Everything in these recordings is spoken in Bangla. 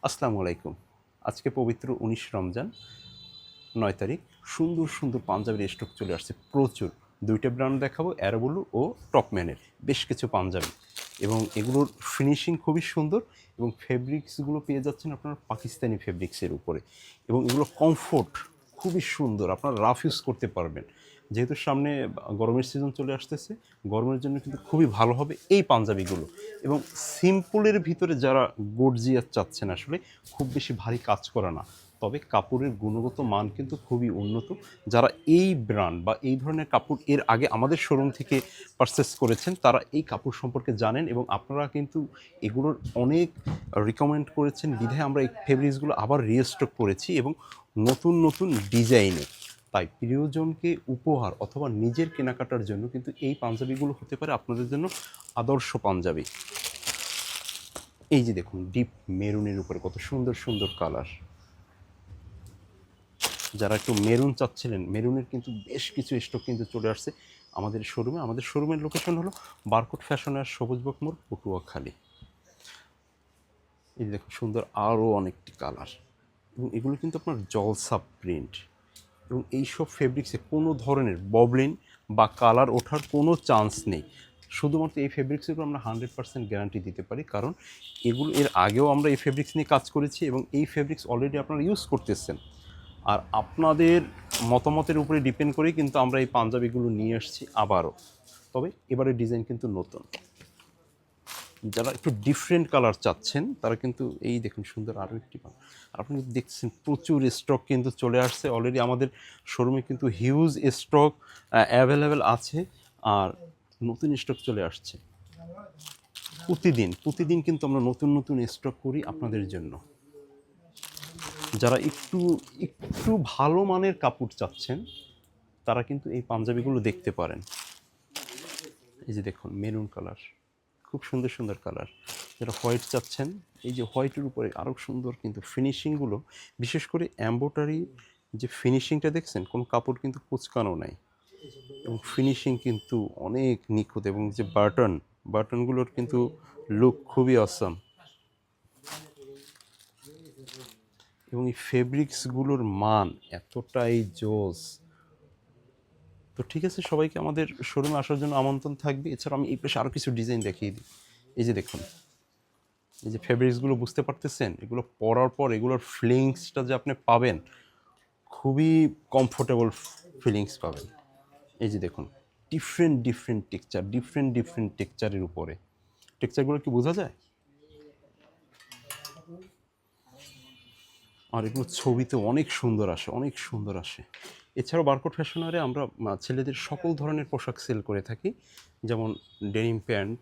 আসসালামু আলাইকুম। আজকে পবিত্র ১৯ রমজান ৯ তারিখ। সুন্দর, সুন্দর পাঞ্জাবির স্টক চলে আসছে প্রচুর। ২ টা ব্র্যান্ড দেখাবো, অ্যারোবুলু ও টপম্যানের বেশ কিছু পাঞ্জাবি এবং এগুলোর ফিনিশিং খুবই সুন্দর এবং ফেব্রিক্সগুলো পেয়ে যাচ্ছেন আপনারা পাকিস্তানি ফেব্রিক্সের উপরে এবং এগুলো কমফোর্ট খুবই সুন্দর। আপনারা রাফ ইউজ করতে পারবেন। যেহেতু সামনে গরমের সিজন চলে আসতেছে, গরমের জন্য কিন্তু খুবই ভালো হবে এই পাঞ্জাবিগুলো এবং সিম্পলের ভিতরে যারা গর্জিয়াস চাচ্ছেন আসলে খুব বেশি ভারী কাজ করা না, তবে কাপড়ের গুণগত মান কিন্তু খুবই উন্নত। যারা এই ব্র্যান্ড বা এই ধরনের কাপড় এর আগে আমাদের শোরুম থেকে পারচেস করেছেন তারা এই কাপড় সম্পর্কে জানেন এবং আপনারা কিন্তু এগুলোর অনেক রিকমেন্ড করেছেন বিধায় আমরা এই ফেব্রিক্সগুলো আবার রিস্টক করেছি এবং নতুন নতুন ডিজাইনে। তাই প্রিয়জনকে উপহার অথবা নিজের কেনাকাটার জন্য কিন্তু এই পাঞ্জাবিগুলো হতে পারে আপনাদের জন্য আদর্শ পাঞ্জাবি। এই যে দেখুন ডিপ মেরুনের উপরে কত সুন্দর সুন্দর কালার। যারা একটু মেরুন চাচ্ছিলেন, মেরুনের কিন্তু বেশ কিছু স্টক কিন্তু চলে আসছে আমাদের শোরুমে। আমাদের শোরুমের লোকেশন হলো বারকোট ফ্যাশনের সবুজবক মোড়, পটুয়াখালী। এই দেখুন সুন্দর আরও অনেকটি কালার এবং এগুলো কিন্তু আপনার জলসা প্রিন্ট এবং এইসব ফেব্রিক্সে কোনো ধরনের ববলিন বা কালার ওঠার কোনো চান্স নেই। শুধুমাত্র এই ফেব্রিক্সগুলো আমরা 100% গ্যারান্টি দিতে পারি, কারণ এগুলো এর আগেও আমরা এই ফেব্রিক্স নিয়ে কাজ করেছি এবং এই ফেব্রিক্স অলরেডি আপনারা ইউজ করতেছেন। আর আপনাদের মতামতের উপরে ডিপেন্ড করেই কিন্তু আমরা এই পাঞ্জাবিগুলো নিয়ে আসছি আবারও। তবে এবারের ডিজাইন কিন্তু নতুন। যারা একটু ডিফারেন্ট কালার চাচ্ছেন তারা কিন্তু এই দেখুন সুন্দর আরও একটি কালার। আপনি দেখছেন প্রচুর স্টক কিন্তু চলে আসছে অলরেডি আমাদের শোরুমে, কিন্তু হিউজ স্টক অ্যাভেলেবেল আছে আর নতুন স্টক চলে আসছে প্রতিদিন প্রতিদিন কিন্তু আমরা নতুন নতুন স্টক করি আপনাদের জন্য। যারা একটু একটু ভালো মানের কাপড় চাচ্ছেন তারা কিন্তু এই পাঞ্জাবিগুলো দেখতে পারেন। এই যে দেখুন মেরুন কালার, খুব সুন্দর সুন্দর কালার। যারা হোয়াইট চাচ্ছেন, এই যে হোয়াইটের উপরে আরও সুন্দর কিন্তু ফিনিশিংগুলো, বিশেষ করে এম্ব্রয়ডারি যে ফিনিশিংটা দেখছেন, কোনো কাপড় কিন্তু কুচকানো নাই এবং ফিনিশিং কিন্তু অনেক নিখুঁত এবং যে বাটনগুলোর কিন্তু লুক খুবই অসাম এবং এই ফেব্রিক্সগুলোর মান এতটাই জোস। তো ঠিক আছে, সবাইকে আমাদের শোরুমে আসার জন্য আমন্ত্রণ থাকবে। এছাড়া আমি এই পাশে আরও কিছু ডিজাইন দেখিয়ে দিই। এই যে দেখুন, এই যে ফেব্রিক্সগুলো বুঝতে পারতেছেন, এগুলো পরার পর এগুলোর ফিলিংসটা যে আপনি পাবেন, খুবই কমফোর্টেবল ফিলিংস পাবেন। এই যে দেখুন different different texture, different different টেক্সচারের উপরে। টেক্সচারগুলো কি বোঝা যায়? আর এগুলো ছবিতে অনেক সুন্দর আসে, অনেক সুন্দর আসে। এছাড়াও বারকোট ফ্যাশনারে আমরা ছেলেদের সকল ধরনের পোশাক সেল করে থাকি, যেমন denim pant,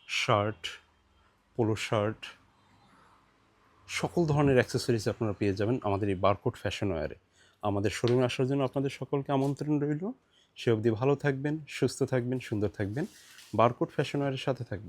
shirt, polo shirt, সকল ধরনের অ্যাক্সেসরিজ আপনারা পেয়ে যাবেন আমাদের এই বারকোট ফ্যাশন ওয়্যারে। আমাদের শোরুমে আসার জন্য আপনাদের সকলকে আমন্ত্রণ রইল। সে অবধি ভালো থাকবেন, সুস্থ থাকবেন, সুন্দর থাকবেন। বারকোট ফ্যাশন ওয়্যারের সাথে থাকবেন।